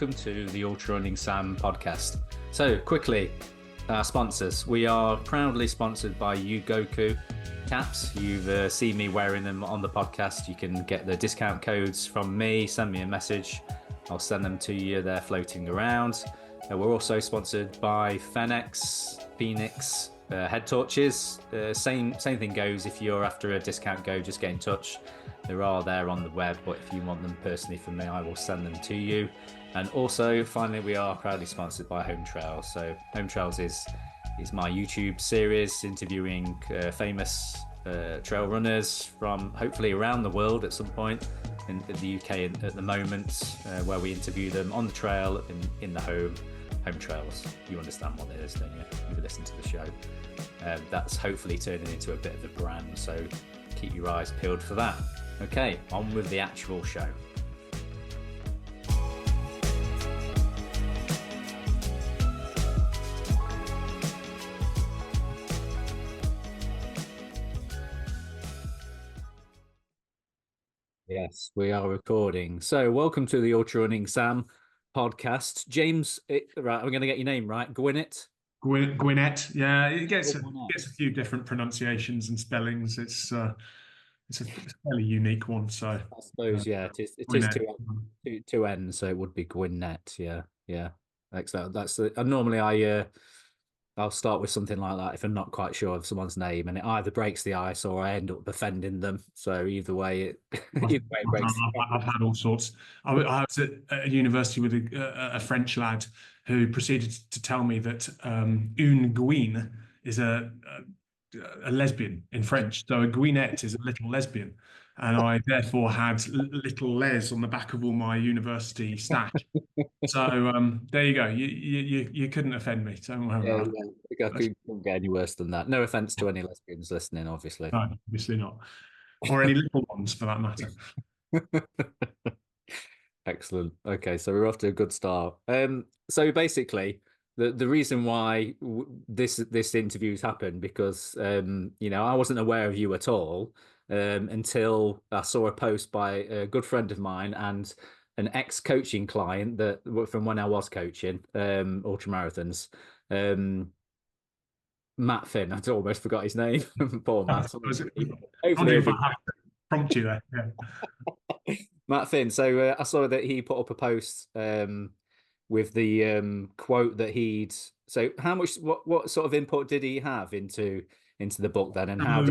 welcome to the Ultra Running Sam podcast. So quickly, our sponsors. We are proudly sponsored by Yugoku caps. You've seen me wearing them on the podcast. You can get the discount codes from me, send me a message. I'll send them to you. They're floating around. We're also sponsored by Phoenix head torches. Same thing goes. If you're after a discount code, just get in touch. There are there on the web, but if you want them personally from me, I will send them to you. And also, finally, we are proudly sponsored by Home Trails. So Home Trails is my YouTube series interviewing famous trail runners from hopefully around the world at some point. In the UK at the moment, where we interview them on the trail in the home trails. You understand what it is, don't you? You've listened to the show. That's hopefully turning into a bit of a brand, so keep your eyes peeled for that. Okay, on with the actual show. Yes, we are recording. So welcome to the Ultra Running Sam podcast. James, right, I'm going to get your name right. Gwinnett? Gwinnett. Yeah, it gets a few different pronunciations and spellings. It's a fairly unique one. So I suppose, yeah, it is two N's, so it would be Gwinnett. Yeah. Excellent. Normally I'll start with something like that if I'm not quite sure of someone's name, and it either breaks the ice or I end up offending them. So either way, it breaks. I've had all sorts. I was at a university with a French lad who proceeded to tell me that une gouine is a lesbian in French. So a gouinette is a little lesbian. And I therefore had little les on the back of all my university stash. So there you go. You couldn't offend me. Don't worry about it. I couldn't get any worse than that. No offense to any lesbians listening, obviously. No, obviously not. Or any little ones for that matter. Excellent. Okay, so we're off to a good start. So basically, the reason why this interview's happened because I wasn't aware of you at all until I saw a post by a good friend of mine and an ex-coaching client that from when I was coaching ultramarathons. Matt Fynn. I almost forgot his name. Poor Matt. Hopefully, if I have to prompt you there. Yeah. Matt Fynn. So I saw that he put up a post with the quote that he'd. So how much? What sort of input did he have into the book then? And how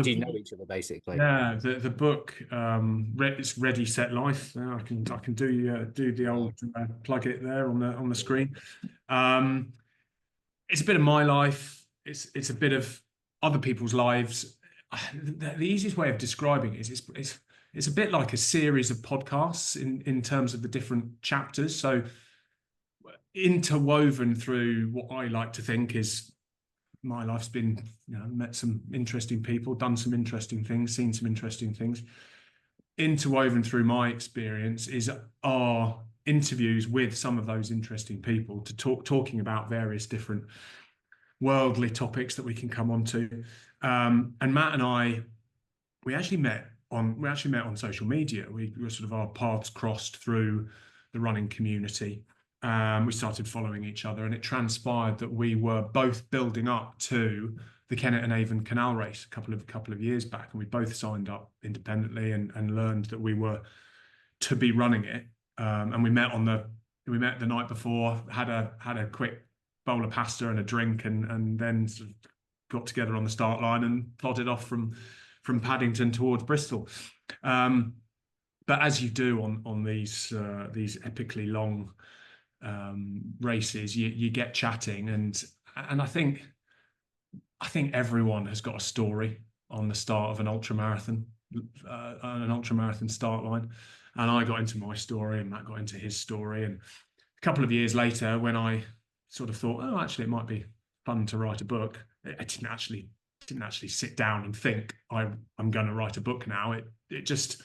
do you know each other basically? Yeah, the book it's Ready Set Life. I can do the old plug it there on the screen. It's a bit of my life. It's a bit of other people's lives. The easiest way of describing it is it's a bit like a series of podcasts in terms of the different chapters. So interwoven through what I like to think is my life's been, met some interesting people, done some interesting things, seen some interesting things. Interwoven through my experience is our interviews with some of those interesting people to talking about various different worldly topics that we can come on to. And Matt and I, we actually met on social media. We were sort of our paths crossed through the running community. We started following each other, and it transpired that we were both building up to the Kent and Avon canal race a couple of years back, and we both signed up independently and learned that we were to be running it. And we met the night before, had a quick bowl of pasta and a drink, and then sort of got together on the start line and plodded off from Paddington towards Bristol. But as you do on these epically long races, you get chatting, and I think everyone has got a story on the start of an ultramarathon start line. And I got into my story, and Matt got into his story. And a couple of years later, when I sort of thought, oh, actually, it might be fun to write a book, I didn't actually sit down and think I'm going to write a book now. It just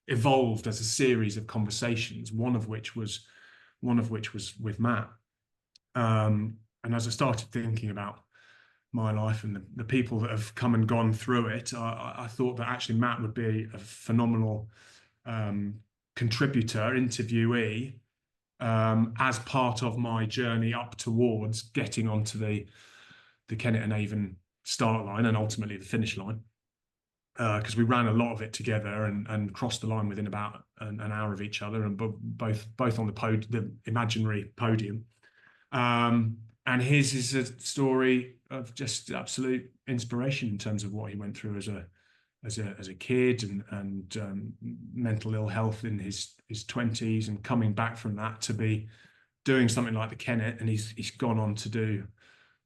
evolved as a series of conversations, one of which was with Matt. And as I started thinking about my life and the people that have come and gone through it, I thought that actually Matt would be a phenomenal contributor, interviewee, as part of my journey up towards getting onto the Kent and Avon start line and ultimately the finish line. Because we ran a lot of it together and crossed the line within about an hour of each other, and both on the imaginary podium. And his is a story of just absolute inspiration in terms of what he went through as a kid and mental ill health in his 20s, and coming back from that to be doing something like the Kennet, and he's gone on to do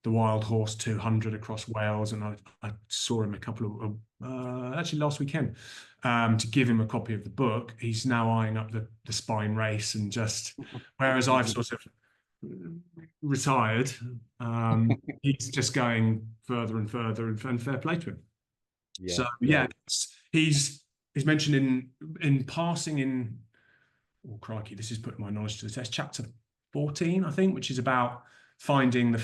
the Wild Horse 200 across Wales, and I saw him a couple of actually last weekend to give him a copy of the book. He's now eyeing up the spine race, and just whereas I've sort of retired, he's just going further and further, and fair play to him. Yeah. So yeah, he's mentioned in passing in, oh crikey, this is putting my knowledge to the test, chapter 14, I think, which is about finding the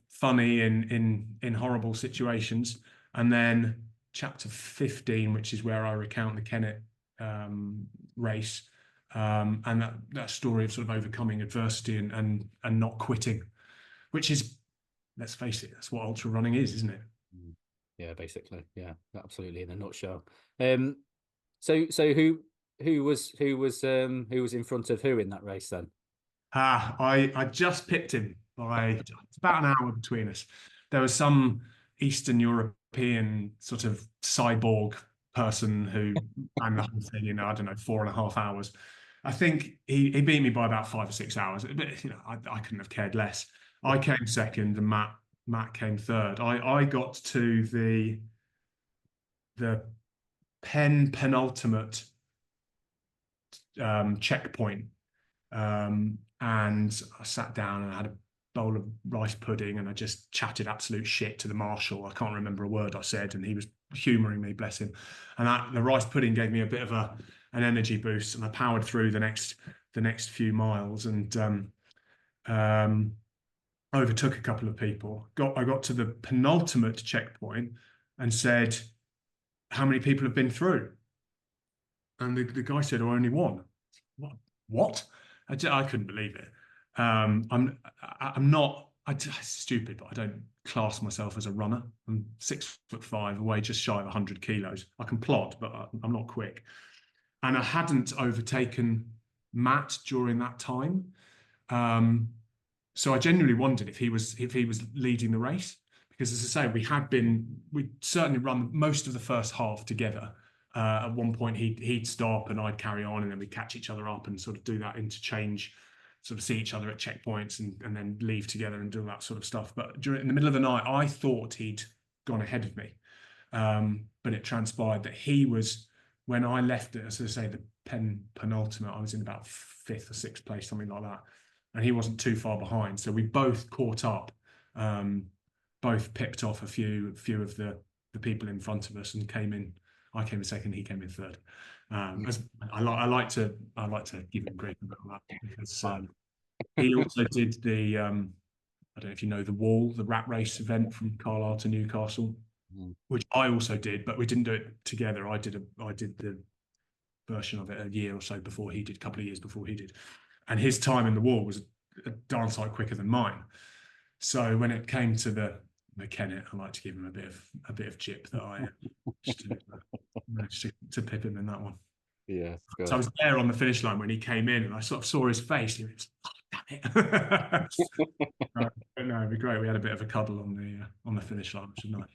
funny in horrible situations, and then chapter 15, which is where I recount the Kennet race, and that story of sort of overcoming adversity and not quitting, which is, let's face it, that's what ultra running is, isn't it? Yeah, basically, yeah, absolutely, in a nutshell. So who was in front of who in that race then? I just picked him by it's about an hour between us. There was some Eastern European sort of cyborg person who ran the whole thing in, I don't know, 4.5 hours. I think he beat me by about 5 or 6 hours, but I couldn't have cared less. I came second, and Matt came third. I got to the penultimate checkpoint, and I sat down and I had a bowl of rice pudding, and I just chatted absolute shit to the marshal. I can't remember a word I said, and he was humouring me, bless him. And the rice pudding gave me a bit of an energy boost, and I powered through the next few miles, and overtook a couple of people. I got to the penultimate checkpoint and said, "How many people have been through?" And the guy said, "Oh, only one." What? I couldn't believe it. I'm not. It's stupid, but I don't class myself as a runner. I'm 6'5", away just shy of 100 kilos. I can plod, but I'm not quick. And I hadn't overtaken Matt during that time. So I genuinely wondered if he was leading the race, because, as I say, we'd certainly run most of the first half together. At one point he'd stop and I'd carry on, and then we'd catch each other up and sort of do that interchange, sort of see each other at checkpoints and then leave together and do that sort of stuff. But in the middle of the night, I thought he'd gone ahead of me. But it transpired that he was, when I left it, as I say, the penultimate, I was in about 5th or 6th place, something like that. And he wasn't too far behind. So we both caught up, both picked off a few of the people in front of us, and came in. I came in second, he came in third. As I like to give him credit about that, because he also did the I don't know if you know the Wall, the rat race event from Carlisle to Newcastle, which I also did, but we didn't do it together. I did the version of it a year or so before he did, a couple of years before he did, and his time in the Wall was a darn sight quicker than mine. So when it came to the Kennet, I like to give him a bit of chip that I managed to pip him in that one. Yeah. Good. So I was there on the finish line when he came in, and I sort of saw his face. He was, "Oh, damn it!" But no, it'd be great. We had a bit of a cuddle on the finish line, which was nice.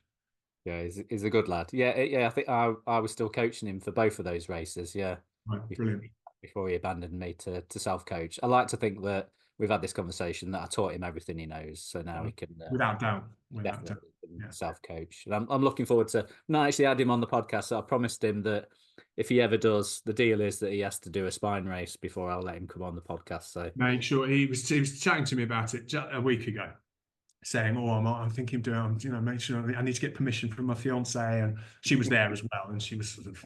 Yeah, he's a good lad. Yeah. I think I was still coaching him for both of those races. Yeah, Right, brilliant. Before he abandoned me to self-coach. I like to think that we've had this conversation, that I taught him everything he knows, so now he can without doubt self-coach. And I'm looking forward to not actually had him on the podcast. So I promised him that if he ever does, the deal is that he has to do a spine race before I'll let him come on the podcast. So make sure he was chatting to me about it just a week ago, saying, "Oh, I'm thinking of doing, make sure I need to get permission from my fiance," and she was there as well, and she was sort of,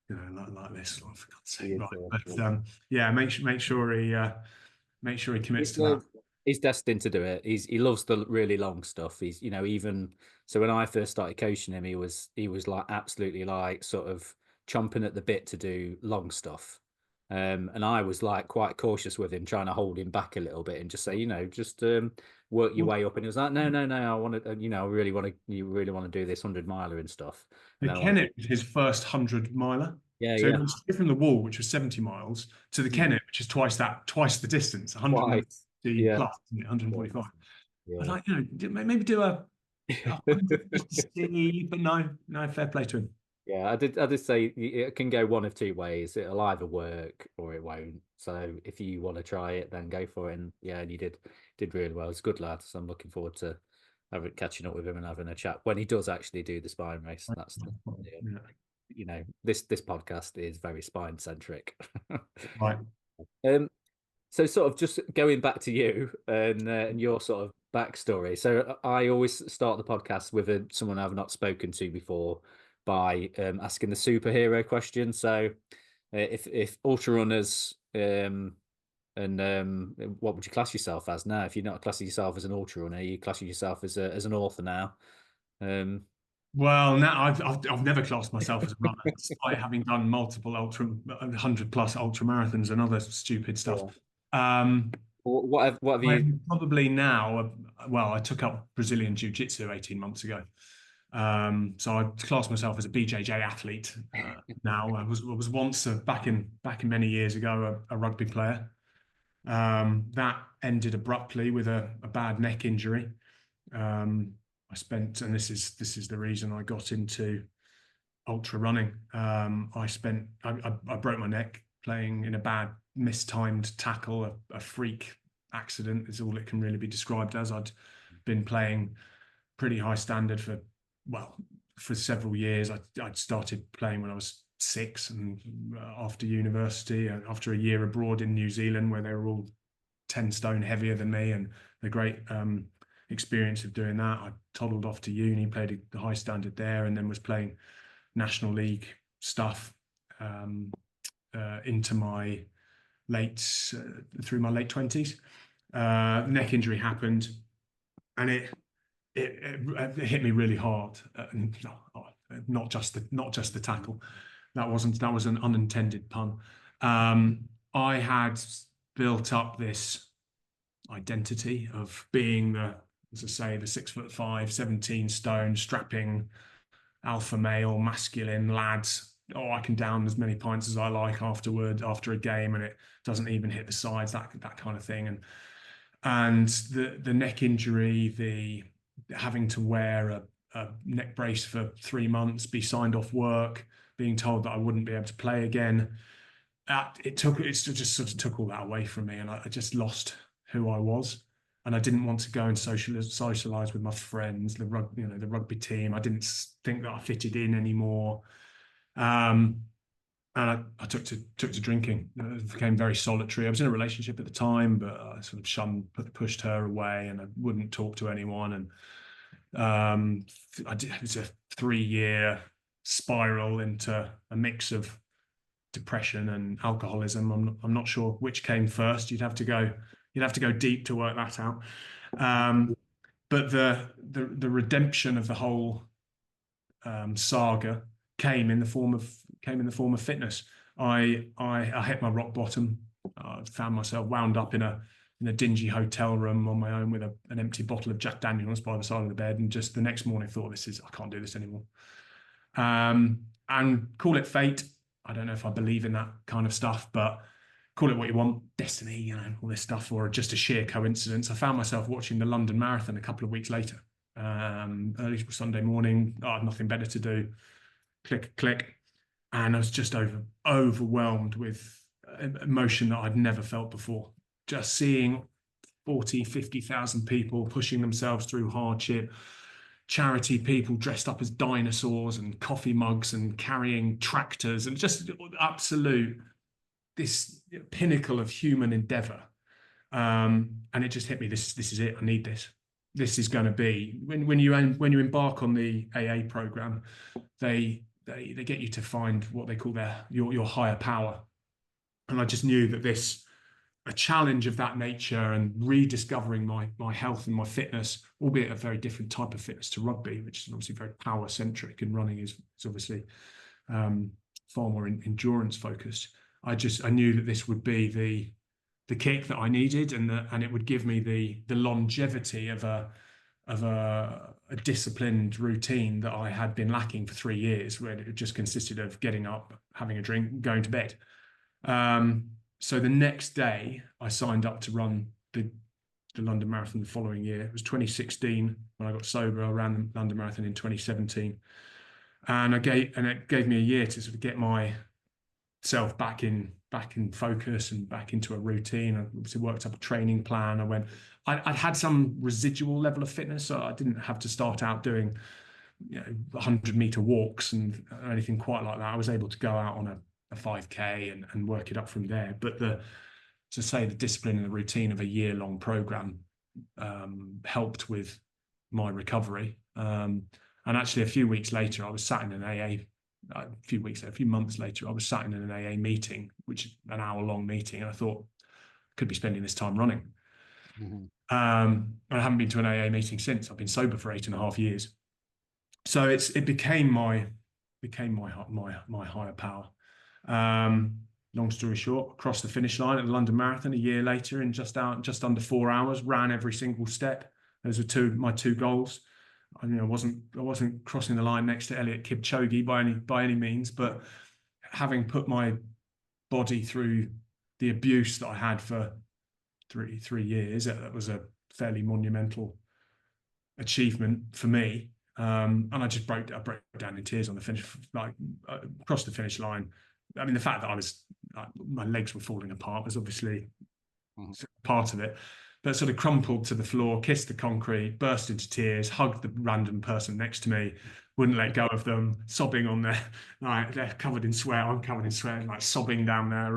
like this. Oh, for God's sake, right? But yeah, make sure he commits to that. He's destined to do it. He loves the really long stuff. He's even so when I first started coaching him, he was like absolutely like sort of chomping at the bit to do long stuff. And I was like quite cautious with him, trying to hold him back a little bit and just say, just work your Well, way up. And he was like, no, no, no, I want to, I really want to, you really want to do this 100 miler and stuff. And the then I want to, Kennet was his first 100 miler. yeah, So he yeah, went straight from the wall, which was 70 miles, to the mm, Kennet, which is twice the distance, quite, 150 yeah, plus, isn't it? 145. I was yeah. like, maybe do a 100 just to see, but no, fair play to him. Yeah, I did say it can go one of two ways. It'll either work or it won't. So if you want to try it, then go for it. And yeah, and you did really well. It's a good lad. So I'm looking forward to catching up with him and having a chat when he does actually do the spine race. That's Yeah. this podcast is very spine centric. Right. Um, so sort of just going back to you and your sort of backstory. So I always start the podcast with someone I've not spoken to before by asking the superhero question. So if ultra runners and what would you class yourself as now? If you're not classing yourself as an ultra runner, you classing yourself as an author now. Um, Well, now I've never classed myself as a runner, despite having done multiple 100 plus ultra marathons and other stupid stuff. yeah. Um, What have you? I'm probably now, well, I took up Brazilian Jiu-Jitsu 18 months ago. So I class myself as a BJJ athlete now. I was once back in many years ago a rugby player. That ended abruptly with a bad neck injury. Um, I spent, and this is the reason I got into ultra running. I broke my neck playing in a bad mistimed tackle, a freak accident is all it can really be described as. I'd been playing pretty high standard well, for several years. I'd started playing when I was 6, and after university, after a year abroad in New Zealand, where they were all 10 stone heavier than me, and the great experience of doing that, I toddled off to uni, played a high standard there, and then was playing National League stuff into my through my late 20s. Neck injury happened, and it hit me really hard. Not just the tackle. That was an unintended pun. I had built up this identity of being as I say, the 6'5", 17 stone, strapping alpha male, masculine lads. Oh, I can down as many pints as I like after a game, and it doesn't even hit the sides. That kind of thing, and the neck injury, the having to wear a neck brace for 3 months, be signed off work, being told that I wouldn't be able to play again. It just sort of took all that away from me, and I just lost who I was. And I didn't want to go and socialize with my friends, the rugby team. I didn't think that I fitted in anymore. And I took to drinking. It became very solitary. I was in a relationship at the time, but I sort of pushed her away, and I wouldn't talk to anyone. And it was a 3-year spiral into a mix of depression and alcoholism. I'm not sure which came first. You'd have to go deep to work that out. But the redemption of the whole saga came in the form of fitness. I hit my rock bottom. I found myself wound up in a dingy hotel room on my own with an empty bottle of Jack Daniels by the side of the bed, and just the next morning thought, I can't do this anymore. And call it fate. I don't know if I believe in that kind of stuff, but call it what you want, destiny, all this stuff, or just a sheer coincidence. I found myself watching the London Marathon a couple of weeks later, early Sunday morning. I had nothing better to do. Click, and I was just overwhelmed with emotion that I'd never felt before. Just seeing 40, 50,000 people pushing themselves through hardship, charity people dressed up as dinosaurs and coffee mugs and carrying tractors, and just absolute this pinnacle of human endeavor. And it just hit me. This is it. I need this. This is going to be when you embark on the AA program, they get you to find what they call your higher power. And I just knew that a challenge of that nature and rediscovering my health and my fitness, albeit a very different type of fitness to rugby, which is obviously very power centric, and running is obviously far more endurance focused. I knew that this would be the kick that I needed, and it would give me the longevity of a disciplined routine that I had been lacking for 3 years, where it just consisted of getting up, having a drink, going to bed. So the next day, I signed up to run the London Marathon the following year. It was 2016 when I got sober. I ran the London Marathon in 2017, and it gave me a year to sort of get myself back in focus and back into a routine. I obviously worked up a training plan. I'd had some residual level of fitness, so I didn't have to start out doing 100-meter walks and anything quite like that. I was able to go out on a 5K and work it up from there. But the discipline and the routine of a year-long program helped with my recovery. And actually, a few months later, I was sat in an AA. A few months later, I was sat in an AA meeting, which is an hour-long meeting, and I thought I could be spending this time running. Mm-hmm. And I haven't been to an AA meeting since. I've been sober for 8.5 years, so it became my higher power. Long story short, across the finish line at the London Marathon a year later in just under 4 hours. Ran every single step. Those were my two goals. I wasn't crossing the line next to Eliud Kipchoge by any means, but having put my body through the abuse that I had for three years, that was a fairly monumental achievement for me. And I just broke down in tears on the finish, across the finish line. I mean, the fact that my legs were falling apart was obviously part of it. But sort of crumpled to the floor, kissed the concrete, burst into tears, hugged the random person next to me, wouldn't let go of them, sobbing on there. They're covered in sweat. I'm covered in sweat, like sobbing down there.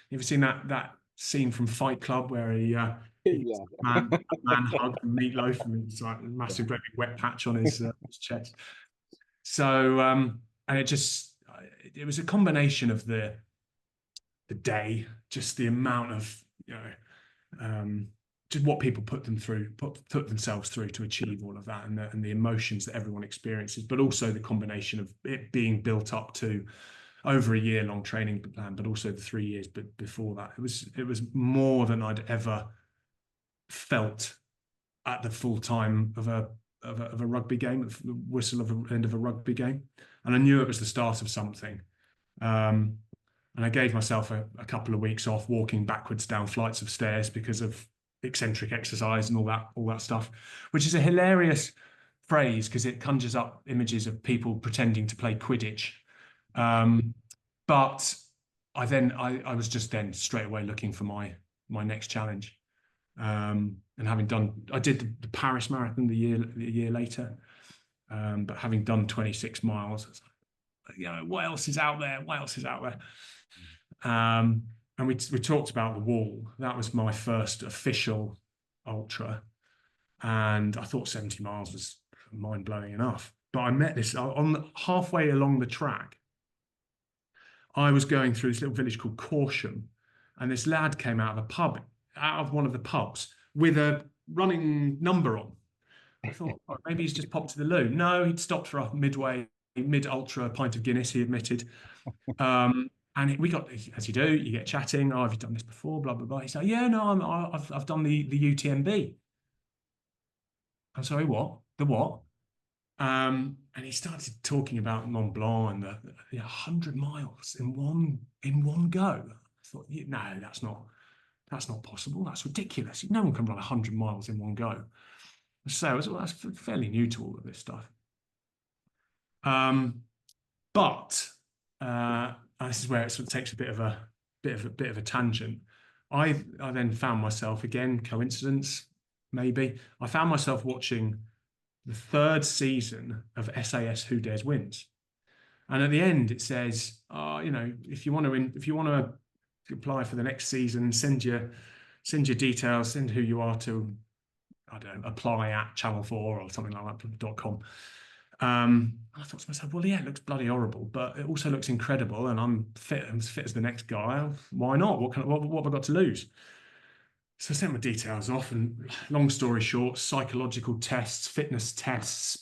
You ever seen that scene from Fight Club where he man hugged Meatloaf and it's like a massive great big wet patch on his chest. So and it was a combination of the day, just the amount of just what people put themselves through to achieve all of that, and the emotions that everyone experiences, but also the combination of it being built up to over a year-long training plan, but also the 3 years but before that. It was more than I'd ever felt at the full time of a rugby game, the whistle of the end of a rugby game, and I knew it was the start of something. And I gave myself a couple of weeks off walking backwards down flights of stairs because of eccentric exercise and all that stuff, which is a hilarious phrase because it conjures up images of people pretending to play Quidditch. But I was just then straight away looking for my next challenge. And I did the Paris Marathon the year later. But having done 26 miles, what else is out there? What else is out there? And we talked about the wall. That was my first official ultra, and I thought 70 miles was mind-blowing enough. But I met this halfway along the track. I was going through this little village called Corsham, and this lad came out of one of the pubs with a running number on. I thought, maybe he's just popped to the loo. No, he'd stopped for a mid-ultra pint of Guinness, he admitted. And we got, as you do, you get chatting. Oh, have you done this before? Blah, blah, blah. He said, yeah, no, I've done the UTMB. I'm sorry, what? The what? And he started talking about Mont Blanc and the 100 miles in one go. I thought, no, that's not possible. That's ridiculous. No one can run 100 miles in one go. So that's fairly new to all of this stuff. But this is where it sort of takes a bit of a tangent. I then found myself, again, coincidence maybe, I found myself watching the third season of SAS Who Dares Wins, and at the end it says, if you want to apply for the next season, send your details, send who you are to, I don't know, apply at channel4 or something like that .com. I thought to myself, well, yeah, it looks bloody horrible, but it also looks incredible, and I'm as fit as the next guy. Why not? What have I got to lose? So I sent my details off, and long story short, psychological tests, fitness tests,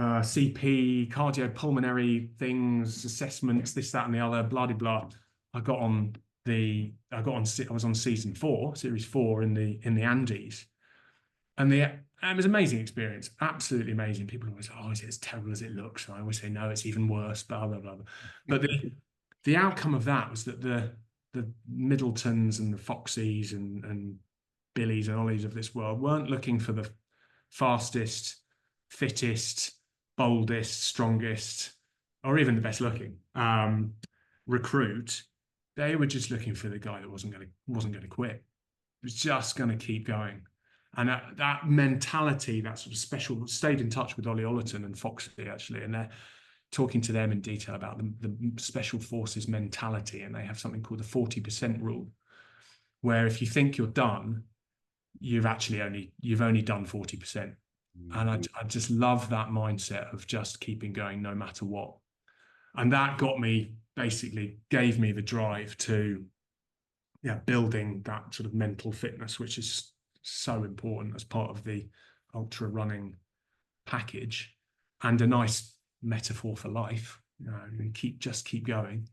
CP, cardiopulmonary things, assessments, this, that, and the other, blah, blah, blah. I was on season 4, series 4 in the Andes, and it was an amazing experience, absolutely amazing. People always say, "Oh, is it as terrible as it looks?" And I always say, "No, it's even worse." Blah blah blah. But the outcome of that was that the Middletons and the Foxies and Billies and Ollies of this world weren't looking for the fastest, fittest, boldest, strongest, or even the best looking recruit. They were just looking for the guy that wasn't going to quit. Was just going to keep going. And that mentality, that sort of special, stayed in touch with Ollie Ollerton and Foxy actually, and they're talking to them in detail about the special forces mentality. And they have something called the 40% rule, where if you think you're done, you've only done 40%. And I just love that mindset of just keeping going no matter what. And that basically gave me the drive to building that sort of mental fitness, which is so important as part of the ultra running package, and a nice metaphor for life. Keep going.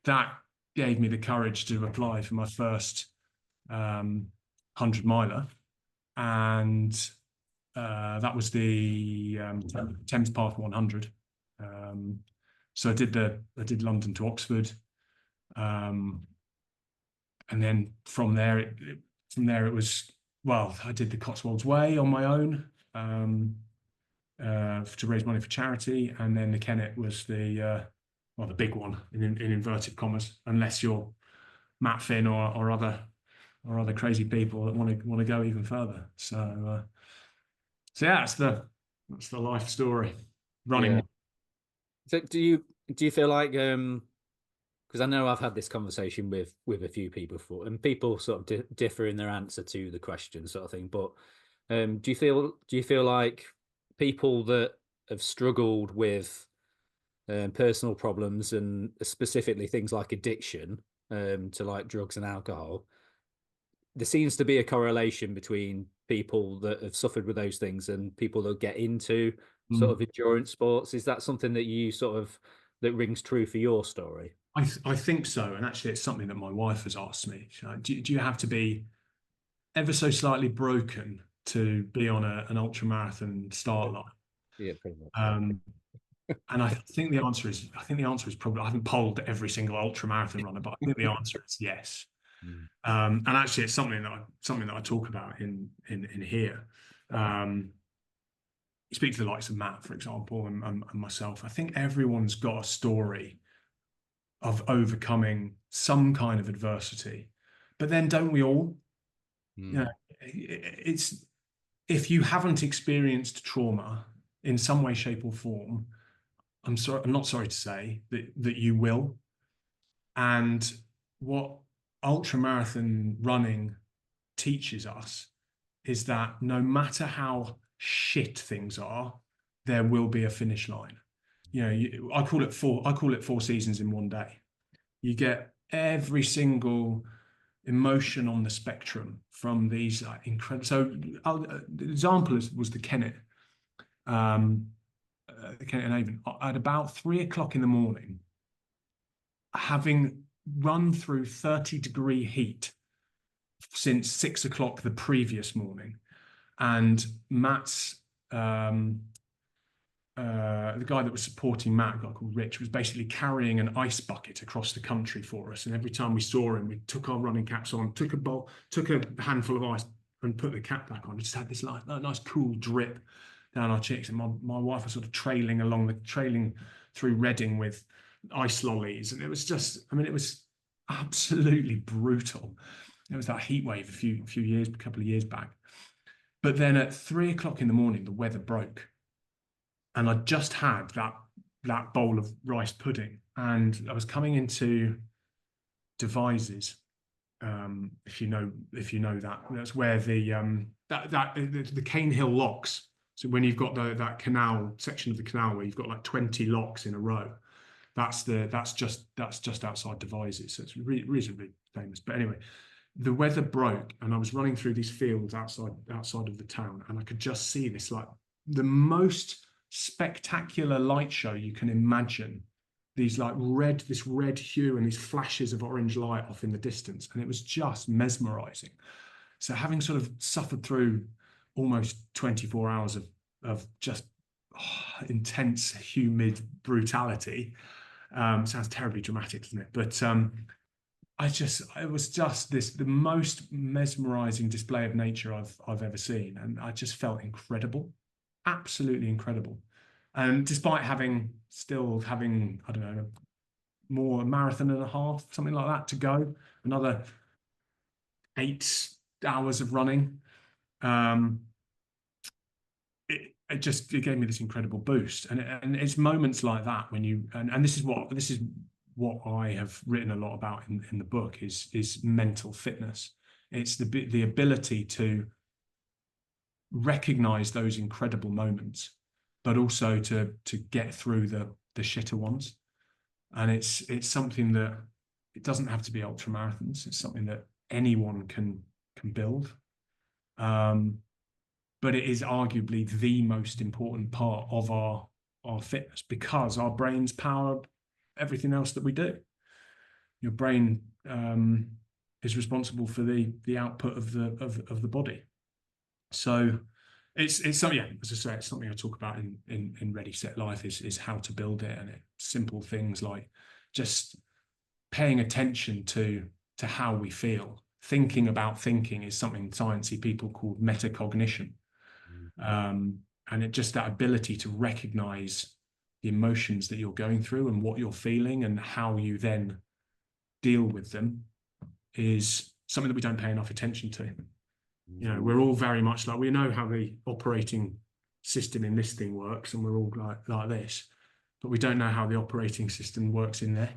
That gave me the courage to apply for my first 100 miler, and that was the Thames Path 100. So I did London to Oxford, and then from there it was, well, I did the Cotswolds Way on my own to raise money for charity, and then the Kennet was the big one in inverted commas, unless you're Matt Fynn or other crazy people that want to go even further. So yeah, that's the life story. Running. Yeah. So do you feel like, because I know I've had this conversation with a few people before, and people sort of differ in their answer to the question, sort of thing. But do you feel like people that have struggled with personal problems, and specifically things like addiction to like drugs and alcohol, there seems to be a correlation between people that have suffered with those things and people that get into sort of endurance sports? Is that something that you that rings true for your story? I think so, and actually, it's something that my wife has asked me. Do you have to be ever so slightly broken to be on an ultra marathon start line? Yeah, pretty much. And I think the answer is probably, I haven't polled every single ultra marathon runner, but I think the answer is yes. And actually, it's something that I talk about in here. You speak to the likes of Matt, for example, and myself. I think everyone's got a story of overcoming some kind of adversity, but then don't we all? It's, if you haven't experienced trauma in some way, shape, or form, I'm not sorry to say that you will. And what ultramarathon running teaches us is that no matter how shit things are, there will be a finish line. I call it 4 seasons in one day. You get every single emotion on the spectrum from these incredible. So the example was the Kennett. Kent and Avon, at about 3 o'clock in the morning, having run through 30-degree heat since 6 o'clock the previous morning, and Matt's the guy that was supporting Matt, a guy called Rich, was basically carrying an ice bucket across the country for us. And every time we saw him, we took our running caps on, took a handful of ice and put the cap back on. We just had this nice cool drip down our cheeks. And my wife was sort of trailing through Reading with ice lollies. And it was just, it was absolutely brutal. It was that heat wave a couple of years back. But then at 3 o'clock in the morning, the weather broke. And I just had that bowl of rice pudding, and I was coming into Devizes. If you know that, that's where the Cane Hill locks. So when you've got that canal section of the canal where you've got like 20 locks in a row, that's just outside Devizes. So it's reasonably famous. But anyway, the weather broke, and I was running through these fields outside of the town, and I could just see this, like, the most spectacular light show you can imagine. This red hue and these flashes of orange light off in the distance. And it was just mesmerizing. So having sort of suffered through almost 24 hours of just intense, humid brutality, sounds terribly dramatic, doesn't it? But it was just the most mesmerizing display of nature I've ever seen. And I just felt incredible, absolutely incredible. And despite still having, I don't know, a marathon and a half, something like that to go, another 8 hours of running, it gave me this incredible boost. And it's moments like that when and this is what I have written a lot about in the book is mental fitness. It's the ability to recognize those incredible moments, but also to get through the shitter ones. And it's something that it doesn't have to be ultra marathons. It's something that anyone can build. But it is arguably the most important part of our fitness, because our brains power everything else that we do. Your brain is responsible for the output of the body. So it's something, yeah, as I say, it's something I talk about in Ready Set Life is how to build it, and simple things like just paying attention to how we feel. Thinking about thinking is something sciencey people call metacognition. And it just that ability to recognize the emotions that you're going through and what you're feeling and how you then deal with them is something that we don't pay enough attention to. You know, we're all very much like, we know how the operating system in this thing works, and we're all like this, but we don't know how the operating system works in there.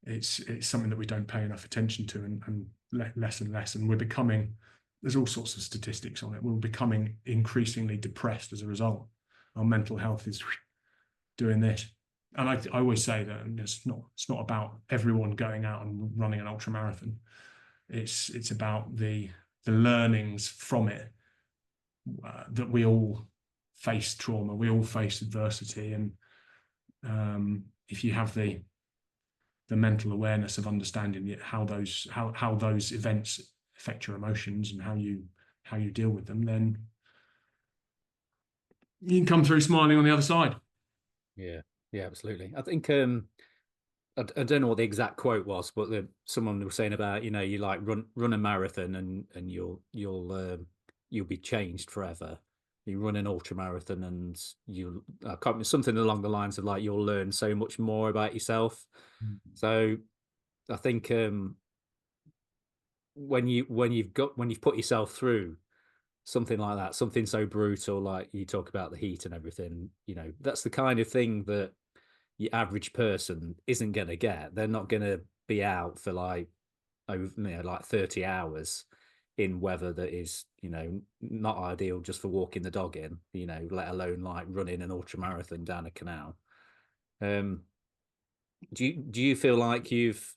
It's something that we don't pay enough attention to, and less and less. And there's all sorts of statistics on it. We're becoming increasingly depressed as a result. Our mental health is doing this. And I always say that it's not about everyone going out and running an ultra marathon. It's about the learnings from it, that we all face trauma, we all face adversity, and if you have the mental awareness of understanding how those events affect your emotions and how you deal with them, then you can come through smiling on the other side. Yeah, absolutely. I think I don't know what the exact quote was, but someone was saying about, you like run a marathon and you'll be changed forever. You run an ultra marathon and something along the lines of like you'll learn so much more about yourself. So I think when you've put yourself through something like that, something so brutal, like you talk about the heat and everything, that's the kind of thing that your average person isn't going to get. They're not going to be out for like 30 hours in weather that is, not ideal just for walking the dog in, let alone like running an ultra marathon down a canal. Do you feel like you've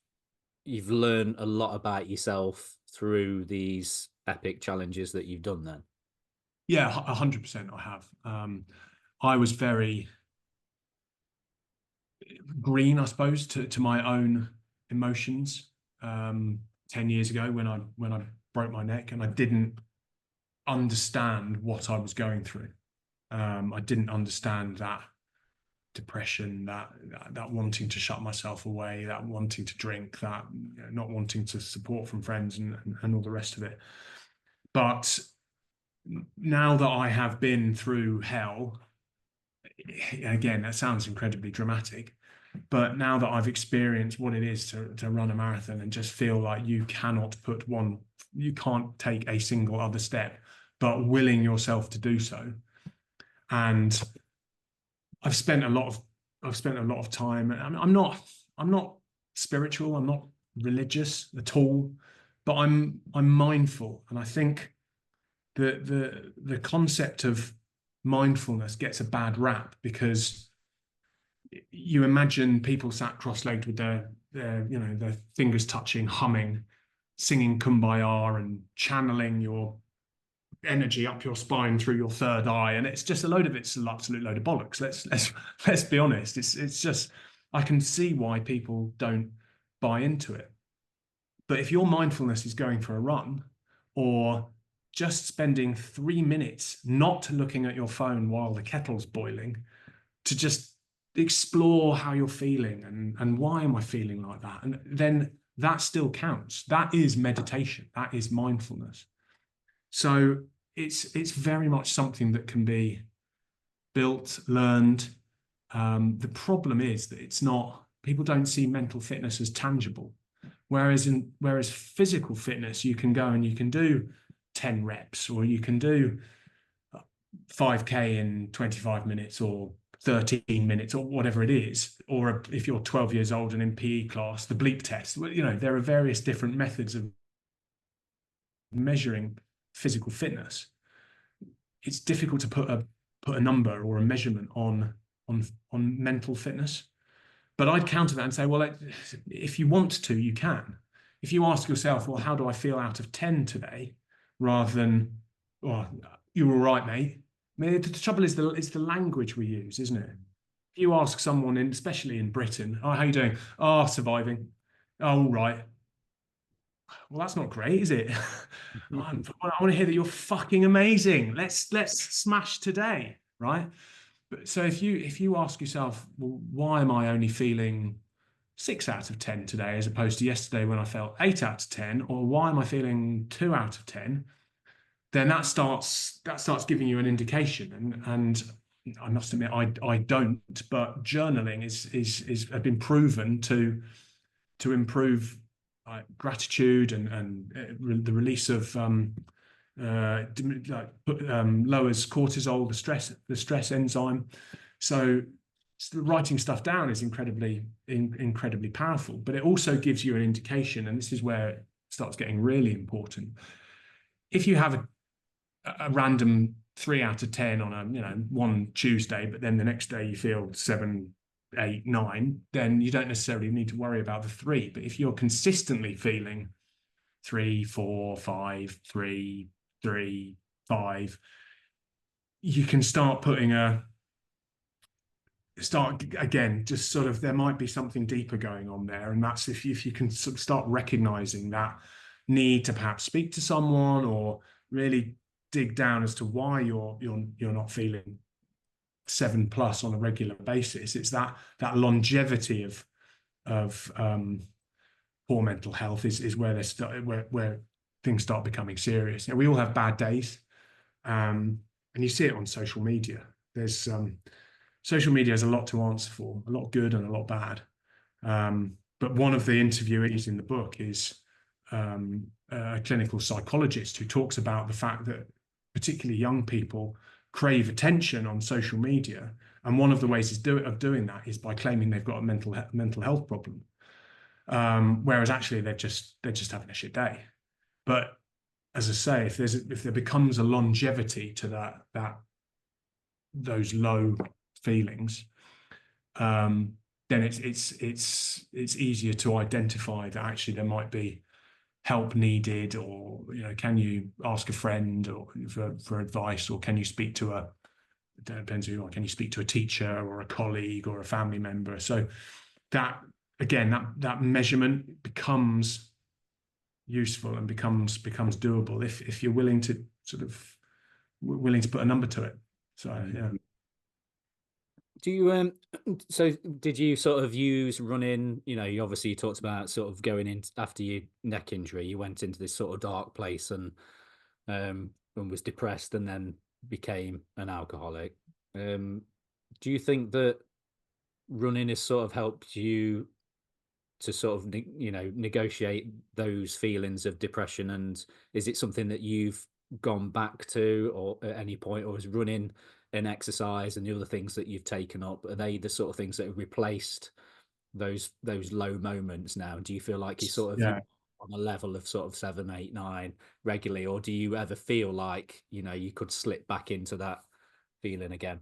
learned a lot about yourself through these epic challenges that you've done then? Yeah, 100% I have. I was very green, I suppose, to my own emotions 10 years ago when I broke my neck, and I didn't understand what I was going through. I didn't understand that depression, that wanting to shut myself away, that wanting to drink, that not wanting to support from friends and all the rest of it. But now that I have been through hell, again, that sounds incredibly dramatic, but now that I've experienced what it is to run a marathon and just feel like you can't take a single other step, but willing yourself to do so. And I've spent a lot of time. I'm not spiritual. I'm not religious at all, but I'm mindful. And I think the concept of mindfulness gets a bad rap because you imagine people sat cross-legged with their fingers touching, humming, singing Kumbaya and channeling your energy up your spine through your third eye, and it's just a load of it's an absolute load of bollocks. Let's be honest. It's just, I can see why people don't buy into it. But if your mindfulness is going for a run, or just spending 3 minutes not looking at your phone while the kettle's boiling, to just explore how you're feeling and why am I feeling like that, and then that still counts. That is meditation. That is mindfulness. So it's very much something that can be built, learned. The problem is that it's not. People don't see mental fitness as tangible, whereas physical fitness, you can go and you can do 10 reps, or you can do 5K in 25 minutes or 13 minutes or whatever it is. Or if you're 12 years old and in PE class, the bleep test. You know, there are various different methods of measuring physical fitness. It's difficult to put a number or a measurement on mental fitness. But I'd counter that and say, well, if you want to, you can. If you ask yourself, well, how do I feel out of 10 today, rather than, well, you're all right, mate. I mean, the trouble is it's the language we use, isn't it? If you ask someone, especially in Britain, oh, how you doing? Oh, surviving. Oh, all right. Well, that's not great, is it? I want to hear that you're fucking amazing. Let's smash today, right? But so if you ask yourself, well, why am I only feeling 6 out of 10 today, as opposed to yesterday when I felt 8 out of 10, or why am I feeling 2 out of 10? Then that starts giving you an indication. And I must admit, I don't, but journaling is have been proven to improve gratitude and the release of lowers cortisol, the stress enzyme. So writing stuff down is incredibly powerful, but it also gives you an indication, and this is where it starts getting really important. If you have a random 3 out of 10 on one Tuesday, but then the next day you feel 7, 8, 9, then you don't necessarily need to worry about the 3. But if you're consistently feeling 3, 4, 5, 3, 3, 5, you can start again, just sort of, there might be something deeper going on there. And that's if you can sort of start recognizing that need to perhaps speak to someone, or really dig down as to why you're not feeling 7+ on a regular basis. It's that longevity of poor mental health is where where things start becoming serious. We all have bad days, and you see it on social media. There's social media has a lot to answer for, a lot good and a lot bad. But one of the interviewees in the book is a clinical psychologist who talks about the fact that particularly young people crave attention on social media, and one of the ways of doing that is by claiming they've got a mental health problem, whereas actually they're just having a shit day. But as I say, if there becomes a longevity to those low feelings, then it's easier to identify that actually there might be help needed, or can you ask a friend or for advice, or can you speak to depends who you are, can you speak to a teacher or a colleague or a family member? So that again, that measurement becomes useful and becomes doable if you're willing to put a number to it. So yeah. Do you so did you sort of use running, you obviously talked about sort of going in after your neck injury, you went into this sort of dark place and was depressed and then became an alcoholic. Do you think that running has sort of helped you to sort of negotiate those feelings of depression, and is it something that you've gone back to or at any point, or is running and exercise and the other things that you've taken up, are they the sort of things that have replaced those low moments now? Do you feel like you sort of on a level of sort of 7, 8, 9 regularly, or do you ever feel like you could slip back into that feeling again?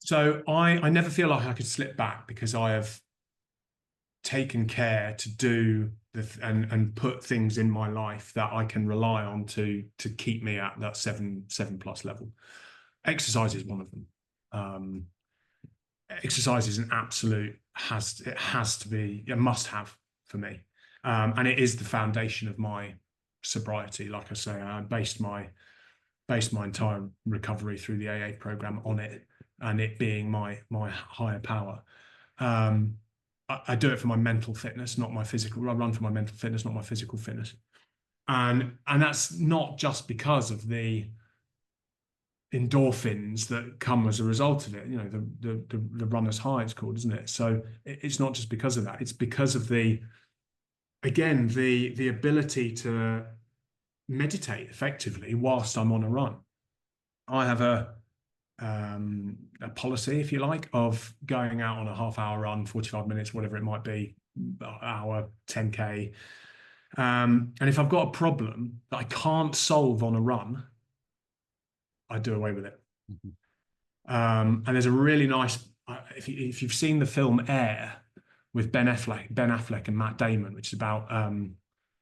So I never feel like I could slip back, because I have taken care to do and put things in my life that I can rely on to keep me at that 7+ level. Exercise is one of them. Exercise is an absolute has to be a must-have for me, and it is the foundation of my sobriety. Like I say, I based my entire recovery through the AA program on it, and it being my higher power. I do it for my mental fitness, not my physical. I run for my mental fitness, not my physical fitness, and that's not just because of the endorphins that come as a result of it. You know, the runner's high, it's called, isn't it? So it's not just because of that. It's because of the ability to meditate effectively whilst I'm on a run. I have a policy, if you like, of going out on a half-hour run, 45 minutes, whatever it might be, hour, 10K. And if I've got a problem that I can't solve on a run, I do away with it. And there's a really nice, if you've seen the film Air with Ben Affleck and Matt Damon, which is about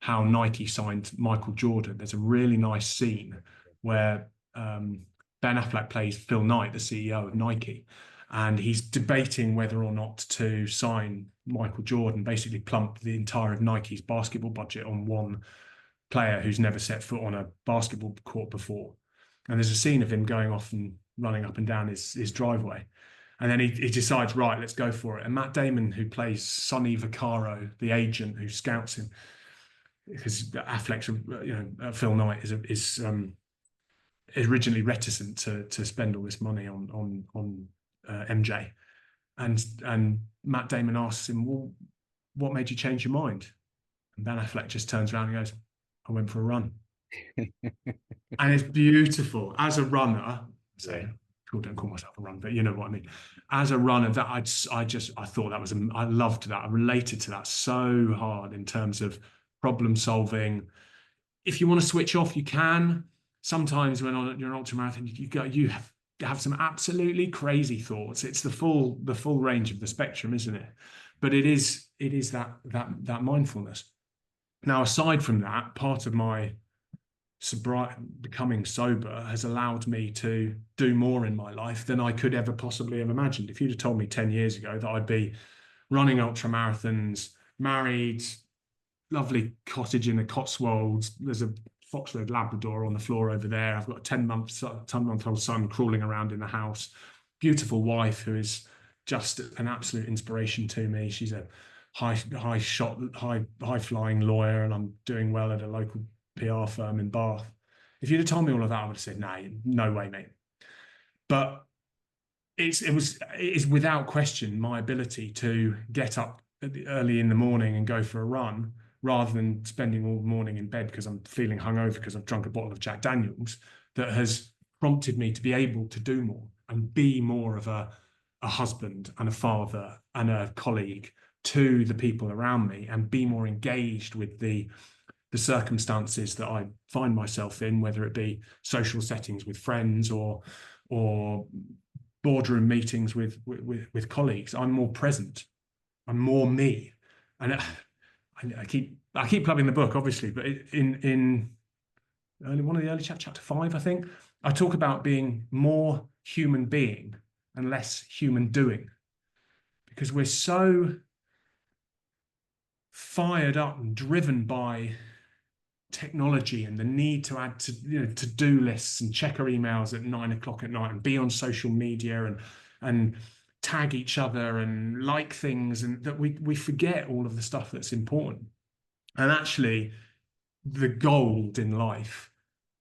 how Nike signed Michael Jordan, there's a really nice scene where Ben Affleck plays Phil Knight, the CEO of Nike, and he's debating whether or not to sign Michael Jordan, basically plump the entire of Nike's basketball budget on one player who's never set foot on a basketball court before. And there's a scene of him going off and running up and down his driveway. And then he decides, right, let's go for it. And Matt Damon, who plays Sonny Vaccaro, the agent who scouts him, because Affleck's, Phil Knight is originally reticent to spend all this money on MJ, and Matt Damon asks him, well, what made you change your mind? And Ben Affleck just turns around and goes, I went for a run. And it's beautiful. As a runner, say, don't call myself a runner, but you know what I mean. As a runner, that I thought that was, I loved that. I related to that so hard in terms of problem solving. If you want to switch off, you can. Sometimes when you're an ultramarathon, you have some absolutely crazy thoughts. It's the full range of the spectrum, isn't it? But it is that mindfulness. Now, aside from that, part of my becoming sober has allowed me to do more in my life than I could ever possibly have imagined. If you'd have told me 10 years ago that I'd be running ultra marathons, married, lovely cottage in the Cotswolds, there's a Foxload Labrador on the floor over there, I've got a 10-month-old son crawling around in the house, beautiful wife who is just an absolute inspiration to me. She's a high flying lawyer, and I'm doing well at a local PR firm in Bath. If you'd have told me all of that, I would have said, no way, mate. But it is without question my ability to get up early in the morning and go for a run, rather than spending all morning in bed because I'm feeling hungover because I've drunk a bottle of Jack Daniels, that has prompted me to be able to do more and be more of a husband and a father and a colleague to the people around me, and be more engaged with the circumstances that I find myself in, whether it be social settings with friends or boardroom meetings with colleagues. I'm more present. I'm more me. And I keep plugging the book, obviously, but in one of the early chapter 5, I think, I talk about being more human being and less human doing, because we're so fired up and driven by technology and the need to add to-do lists and check our emails at 9 o'clock at night and be on social media and tag each other and like things, and that we forget all of the stuff that's important. And actually, the gold in life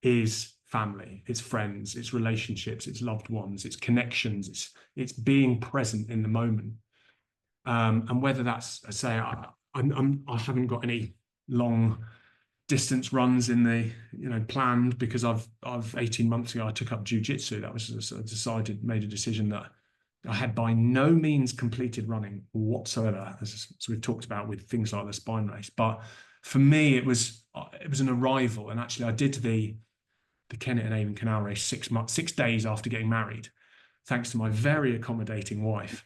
is family, it's friends, it's relationships, it's loved ones, it's connections, it's being present in the moment. And whether that's, I say, I haven't got any long distance runs in the planned, because I've 18 months ago I took up jiu-jitsu. That was made a decision that I had by no means completed running whatsoever, as we've talked about with things like the spine race. But for me, it was an arrival. And actually, I did the Kent and Avon canal race 6 days after getting married, thanks to my very accommodating wife.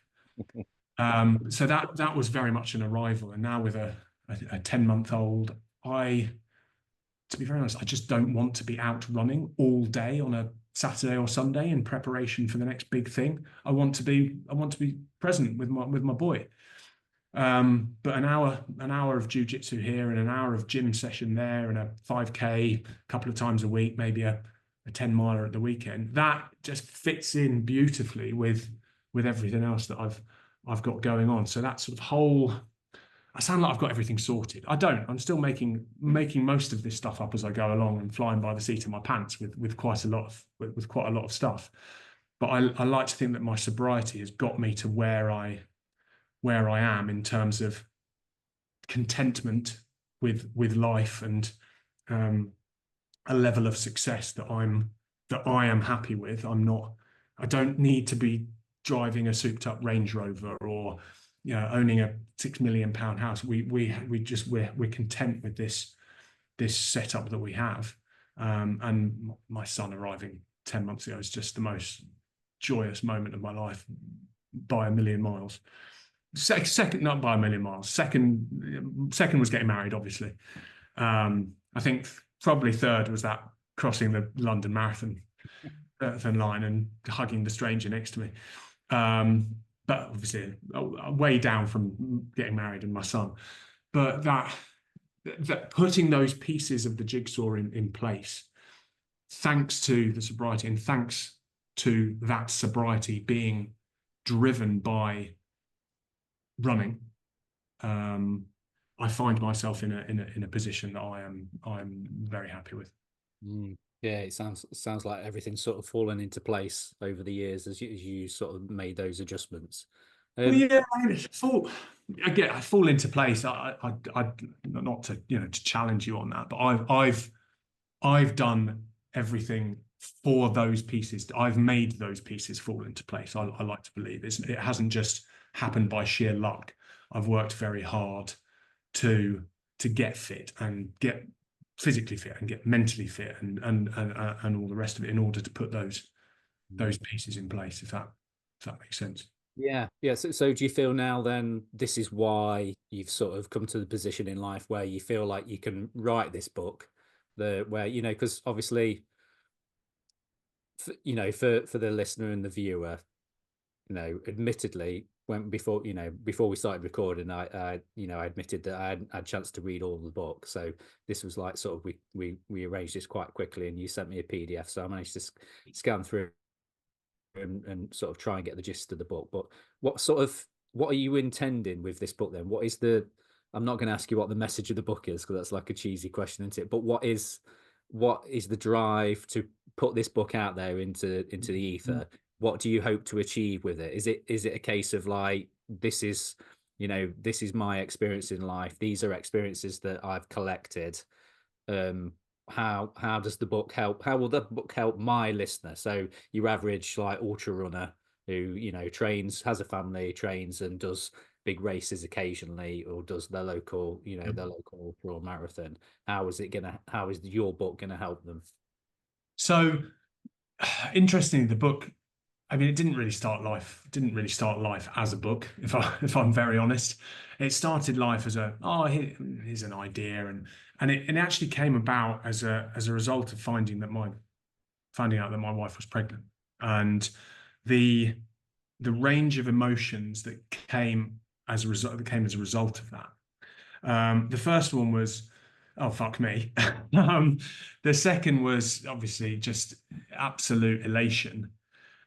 So that was very much an arrival. And now with a 10-month-old, to be very honest, I just don't want to be out running all day on a Saturday or Sunday in preparation for the next big thing. I want to be present with my boy. But an hour of jiu-jitsu here and an hour of gym session there and a 5K a couple of times a week, maybe a 10 miler at the weekend, that just fits in beautifully with everything else that I've got going on. So that sort of whole, I sound like I've got everything sorted. I don't. I'm still making most of this stuff up as I go along and flying by the seat of my pants with quite a lot of stuff. But I like to think that my sobriety has got me to where I am in terms of contentment with life and a level of success that I am happy with. I don't need to be driving a souped up Range Rover or owning a £6 million house. We're content with this setup that we have. And my son arriving 10 months ago is just the most joyous moment of my life by a million miles. Second, not by a million miles. Second was getting married, obviously. I think probably third was that crossing the London Marathon line and hugging the stranger next to me. But obviously, way down from getting married and my son. But that putting those pieces of the jigsaw in place, thanks to the sobriety and thanks to that sobriety being driven by running, I find myself in a position that I'm very happy with. Yeah, it sounds like everything's sort of fallen into place over the years as you sort of made those adjustments. Well, yeah, I fall into place. I not to to challenge you on that, but I've done everything for those pieces. I've made those pieces fall into place. I like to believe it hasn't just happened by sheer luck. I've worked very hard to get fit and get physically fit and get mentally fit and all the rest of it in order to put those pieces in place, if that makes sense. Yeah. So do you feel now then this is why you've sort of come to the position in life where you feel like you can write this book, where because obviously for the listener and the viewer, admittly before we started recording, I admitted that I had a chance to read all the book. So this was like sort of we arranged this quite quickly, and you sent me a PDF, so I managed to scan through and sort of try and get the gist of the book. But what are you intending with this book then? I'm not going to ask you what the message of the book is, because that's like a cheesy question, isn't it? But what is the drive to put this book out there into the ether? What do you hope to achieve with it? Is it a case of like, this is my experience in life, these are experiences that I've collected, how does the book help? How will the book help my listener? So your average like ultra runner who trains, has a family, trains and does big races occasionally, or does their local ultra or marathon. How is your book gonna help them? So interestingly, the book, I mean, it didn't really start life as a book, if I'm very honest. It started life as here's an idea, and it actually came about as a result of finding out that my wife was pregnant, and the range of emotions that came as a result of that. The first one was, oh, fuck me. The second was obviously just absolute elation.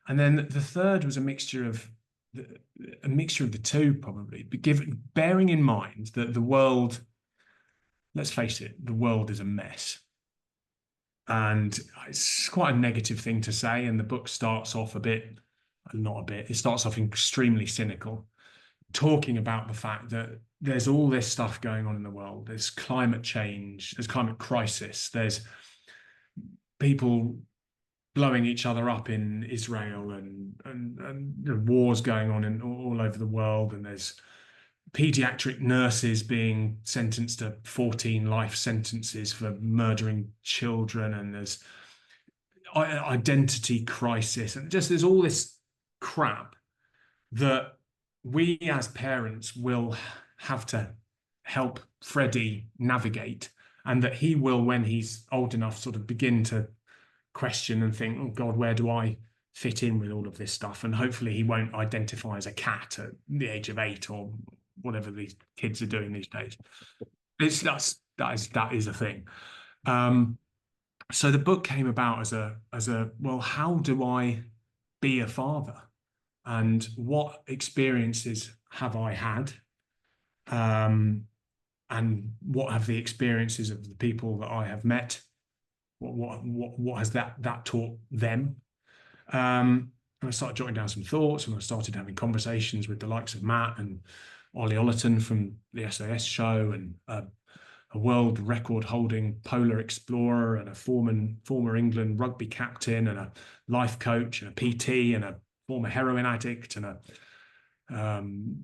And then the third was a mixture of the two, probably. But bearing in mind that the world, let's face it, the world is a mess. And it's quite a negative thing to say. And the book starts off it starts off extremely cynical, talking about the fact that there's all this stuff going on in the world. There's climate change, there's climate crisis, there's people blowing each other up in Israel and wars going on all over the world, and there's pediatric nurses being sentenced to 14 life sentences for murdering children, and there's identity crisis, and just there's all this crap that we as parents will have to help Freddie navigate, and that he will, when he's old enough, sort of begin to question and think, oh God, where do I fit in with all of this stuff? And hopefully he won't identify as a cat at the age of 8 or whatever these kids are doing these days. That is a thing. So the book came about as a well, how do I be a father, and what experiences have I had, and what have the experiences of the people that I have met, what has that taught them? And I started jotting down some thoughts, and I started having conversations with the likes of Matt and Ollie Ollerton from the SAS show, and a world record holding polar explorer, and a former England rugby captain, and a life coach, and a PT, and a former heroin addict, and a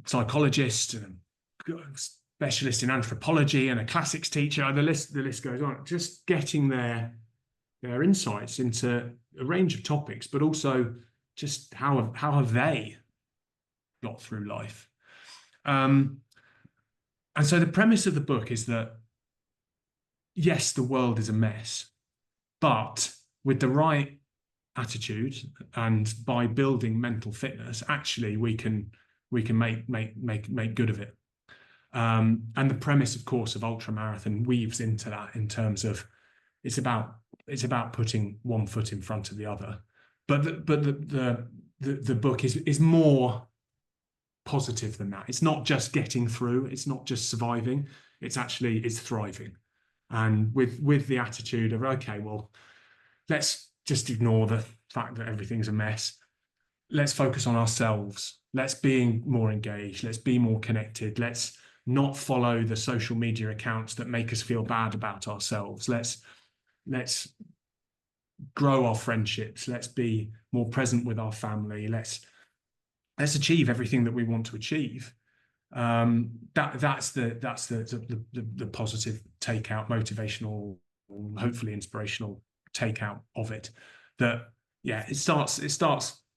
psychologist, and a specialist in anthropology, and a classics teacher. The list goes on. Just getting their insights into a range of topics, but also just how have they got through life. And so the premise of the book is that, yes, the world is a mess, but with the right attitude and by building mental fitness, actually we can make good of it. And the premise, of course, of ultramarathon weaves into that, in terms of it's about putting one foot in front of the other. But the book is more positive than that. It's not just getting through. It's not just surviving. It's thriving. And with the attitude of, okay, well, let's just ignore the fact that everything's a mess. Let's focus on ourselves. Let's be more engaged. Let's be more connected. Let's not follow the social media accounts that make us feel bad about ourselves. Let's grow our friendships. Let's be more present with our family. Let's achieve everything that we want to achieve. That's the positive takeout, motivational, hopefully inspirational takeout of it. That, yeah, it starts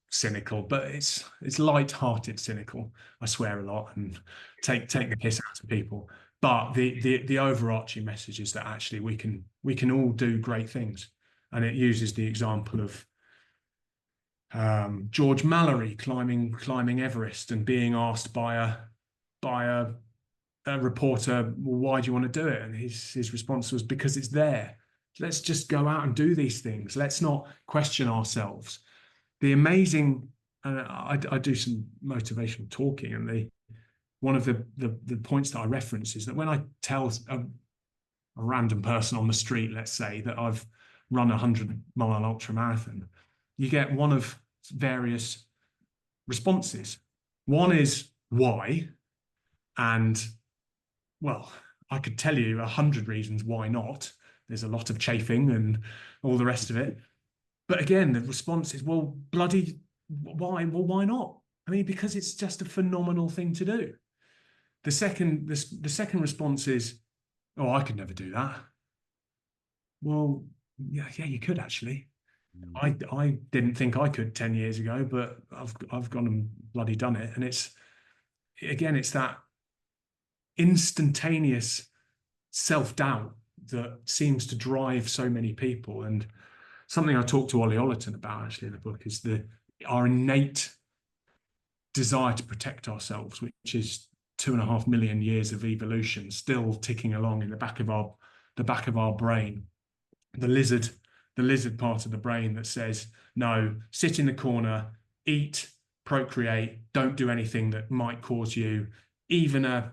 cynical, but it's light-hearted cynical. I swear a lot and take the piss out of people. But the overarching message is that actually we can all do great things. And it uses the example of George Mallory climbing Everest and being asked by a reporter, well, why do you want to do it? And his response was, because it's there. Let's just go out and do these things. Let's not question ourselves. The amazing, I do some motivational talking, and one of the points that I reference is that when I tell a random person on the street, let's say, that I've run a 100-mile ultramarathon, you get one of various responses. One is why, and well, I could tell you 100 reasons why not. There's a lot of chafing and all the rest of it. But again, the response is, well, bloody why? Well, why not? I mean, because it's just a phenomenal thing to do. The second response is, oh, I could never do that. Well, yeah, you could actually. I didn't think I could 10 years ago, but I've gone and bloody done it. And it's that instantaneous self-doubt that seems to drive so many people. And something I talked to Ollie Ollerton about actually in the book is our innate desire to protect ourselves, which is 2.5 million years of evolution still ticking along in the back of our brain. The lizard part of the brain that says, no, sit in the corner, eat, procreate, don't do anything that might cause you even an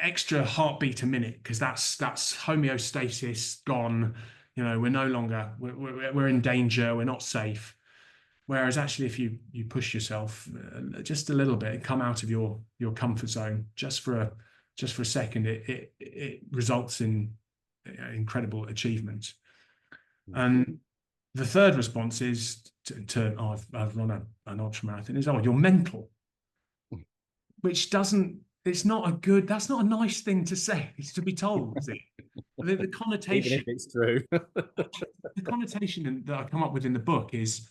extra heartbeat a minute, because that's homeostasis gone. You know, we're no longer, we're in danger, we're not safe. Whereas actually, if you push yourself just a little bit and come out of your comfort zone just for a second, it results in incredible achievements. And the third response is I've run an ultramarathon, is, oh, you're mental, which that's not a nice thing to say. It's to be told, is it? The connotation, even if it's true. the connotation that I come up with in the book is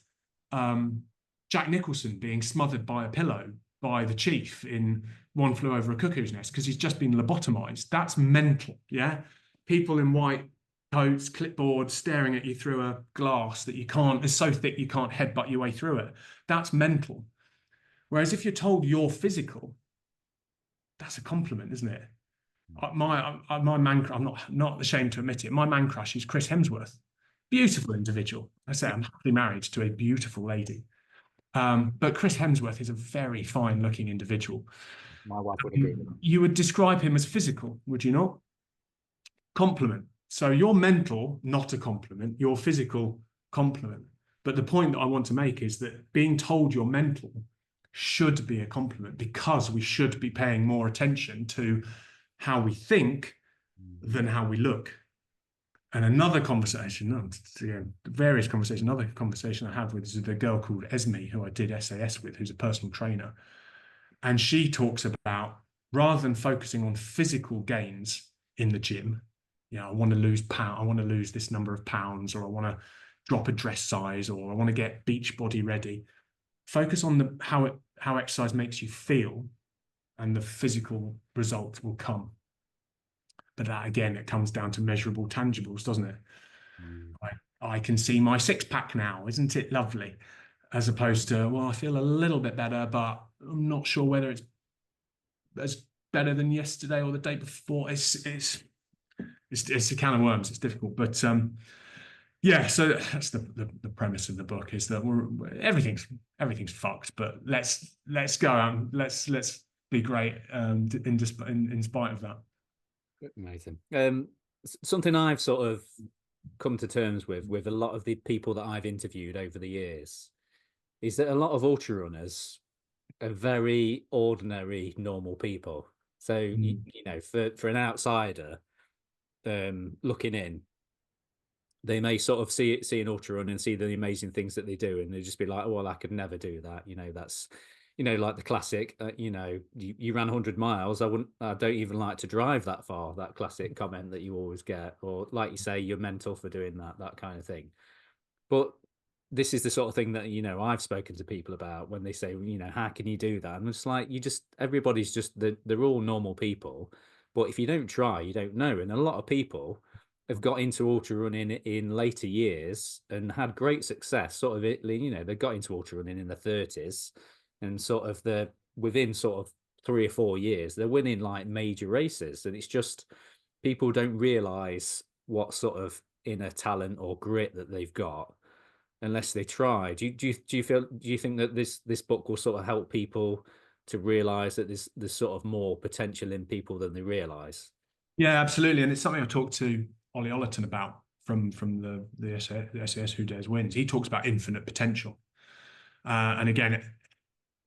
Jack Nicholson being smothered by a pillow by the chief in One Flew Over a Cuckoo's Nest because he's just been lobotomized. That's mental, yeah? People in white coats, clipboards, staring at you through a glass that it's so thick you can't headbutt your way through it. That's mental. Whereas if you're told you're physical, that's a compliment, isn't it? My man, I'm not ashamed to admit it. My man crush is Chris Hemsworth. Beautiful individual. I say I'm happily married to a beautiful lady. But Chris Hemsworth is a very fine-looking individual. My wife would agree with that. You would describe him as physical, would you not? Compliment. So you're mental, not a compliment. You're physical, compliment. But the point that I want to make is that being told you're mental should be a compliment because we should be paying more attention to how we think than how we look. And another conversation, another conversation I have with a girl called Esme, who I did SAS with, who's a personal trainer. And she talks about, rather than focusing on physical gains in the gym, I want to lose pound, I want to lose this number of pounds, or I want to drop a dress size, or I want to get beach body ready. Focus on how exercise makes you feel, and the physical result will come. But that, again, it comes down to measurable tangibles, doesn't it? I can see my six-pack now. Isn't it lovely? As opposed to, well, I feel a little bit better, but I'm not sure whether it's as better than yesterday or the day before. It's a can of worms. It's difficult. But so that's the premise of the book, is that everything's fucked, but let's go out and let's be great in spite of that. Amazing. Something I've sort of come to terms with a lot of the people that I've interviewed over the years is that a lot of ultra runners are very ordinary, normal people. So for an outsider looking in, they may sort of see an ultra run and see the amazing things that they do, and they just be like, oh, well, I could never do that. That's like the classic, you ran 100 miles. I don't even like to drive that far. That classic comment that you always get, or like you say, you're mental for doing that kind of thing. But this is the sort of thing that, I've spoken to people about when they say, how can you do that? And it's like, everybody's just, they're all normal people. But if you don't try, you don't know. And a lot of people have got into ultra running in later years and had great success. Sort of, they got into ultra running in the 30s. And sort of within sort of 3 or 4 years, they're winning like major races. And it's just, people don't realize what sort of inner talent or grit that they've got unless they try. Do you think that this book will sort of help people to realize that there's sort of more potential in people than they realize? Yeah, absolutely. And it's something I talked to Ollie Ollerton about from the SAS Who Dares Wins. He talks about infinite potential. And again,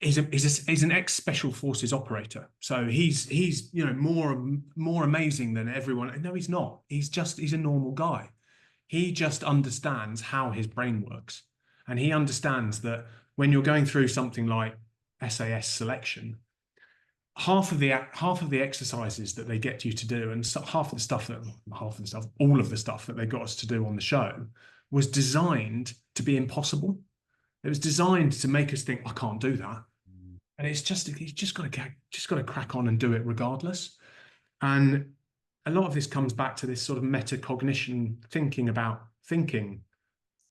he's an ex-special forces operator. So he's more amazing than everyone. No, he's not. He's a normal guy. He just understands how his brain works. And he understands that when you're going through something like SAS selection, half of the exercises that they get you to do, and all of the stuff that they got us to do on the show was designed to be impossible. It was designed to make us think, I can't do that. And it's just, you just got to crack on and do it regardless. And a lot of this comes back to this sort of metacognition thinking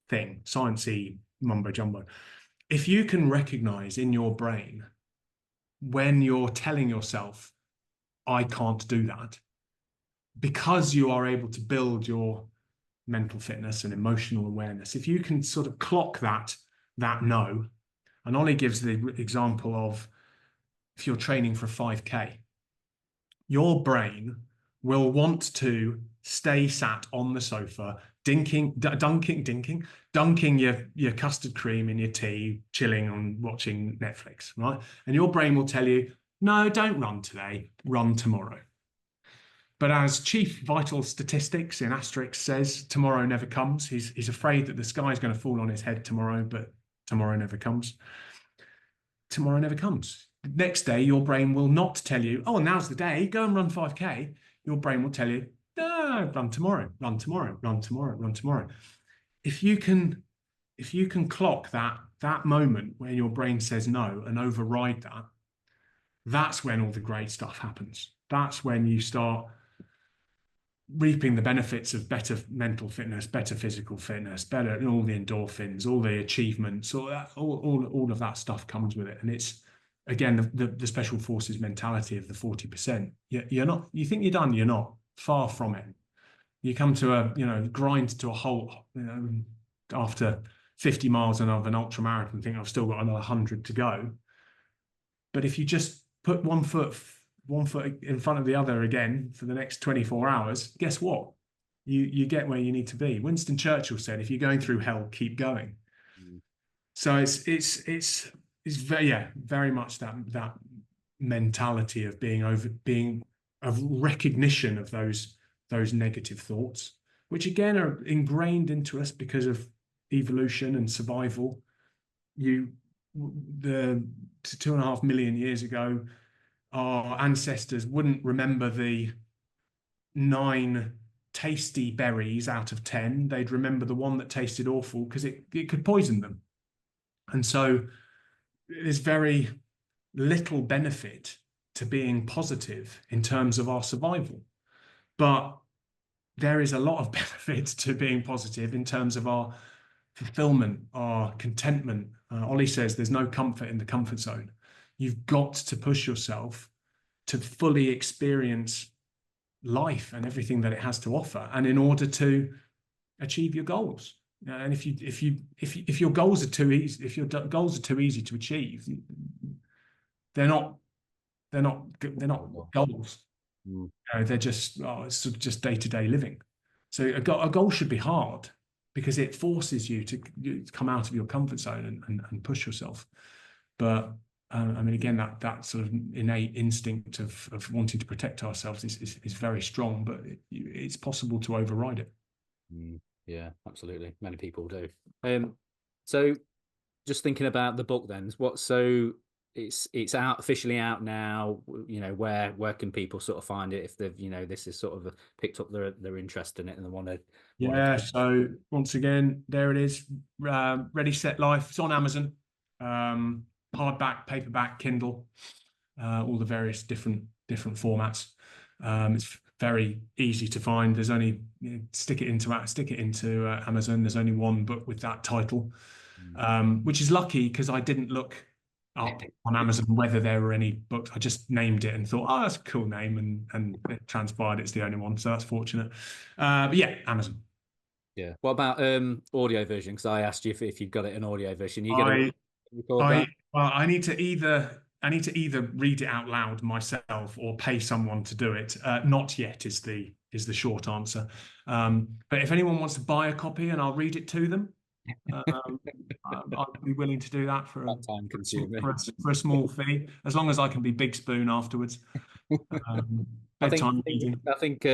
thing, sciencey mumbo jumbo. If you can recognize in your brain when you're telling yourself, I can't do that, because you are able to build your mental fitness and emotional awareness, if you can sort of clock that no, and Ollie gives the example of, if you're training for a 5K, your brain will want to stay sat on the sofa, dunking your custard cream in your tea, chilling on watching Netflix, right? And your brain will tell you, no, don't run today, run tomorrow. But as Chief Vital Statistics in Asterix says, tomorrow never comes. He's afraid that the sky's going to fall on his head tomorrow, but tomorrow never comes. Tomorrow never comes. Next day, your brain will not tell you, oh, now's the day, go and run 5K. Your brain will tell you, no, run tomorrow, run tomorrow, run tomorrow, run tomorrow. If you can clock that moment when your brain says no and override that, that's when all the great stuff happens. That's when you start reaping the benefits of better mental fitness, better physical fitness, better all the endorphins, all the achievements, all of that stuff comes with it. And it's again the special forces mentality of the 40%. You're not, you think you're done, you're not. Far from it. You come to a, grind to a halt, after 50 miles of an ultra marathon, think I've still got another 100 to go. But if you just put one foot in front of the other again for the next 24 hours, guess what? You get where you need to be. Winston Churchill said, "If you're going through hell, keep going." Mm. So it's very, yeah, very much that mentality of being of recognition of those negative thoughts, which again are ingrained into us because of evolution and survival. The 2.5 million years ago, our ancestors wouldn't remember the 9 tasty berries out of 10. They'd remember the one that tasted awful because it could poison them. And so there's very little benefit to being positive in terms of our survival. But there is a lot of benefit to being positive in terms of our fulfillment, our contentment. Ollie says there's no comfort in the comfort zone. You've got to push yourself to fully experience life and everything that it has to offer, and in order to achieve your goals. And if your goals are too easy, if your goals are too easy to achieve, they're not goals. Mm. They're just it's sort of just day-to-day living. So a goal should be hard because it forces you to come out of your comfort zone and push yourself. But I mean, again, that sort of innate instinct of wanting to protect ourselves is very strong, but it's possible to override it. Yeah, absolutely. Many people do. So just thinking about the book then, it's out, officially out now. Where can people sort of find it if they've, this is sort of picked up their interest in it and they want to Yeah, so once again, there it is. Ready, Set, Life. It's on Amazon. Hardback, paperback, Kindle, all the various different formats. It's very easy to find. There's only stick it into Amazon. There's only one book with that title, which is lucky because I didn't look up on Amazon whether there were any books. I just named it and thought, oh, that's a cool name, and it transpired it's the only one. So that's fortunate. But yeah, Amazon. Yeah. What about audio version? Because I asked you if you've got it in audio version. You get to I record I that? well, I need to either read it out loud myself or pay someone to do it. Not yet is the short answer. But if anyone wants to buy a copy and I'll read it to them, I'd be willing to do that That time consuming. for a small fee, as long as I can be big spoon afterwards. I think Bedtime reading. I think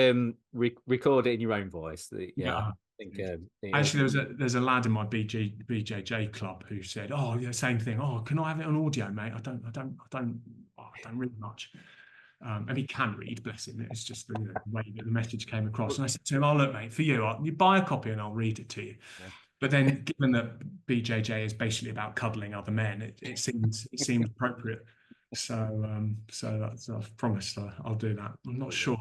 record it in your own voice. Yeah, I Yeah. think Actually, there's a lad in my BJJ club who said, "Oh, yeah, same thing. Oh, can I have it on audio, mate? I don't read much." And he can read, bless him. It's just the way that the message came across. And I said to him, "Oh, look, mate, for you buy a copy and I'll read it to you." Yeah. But then, given that BJJ is basically about cuddling other men, it seemed appropriate. So I've promised I'll do that. I'm not sure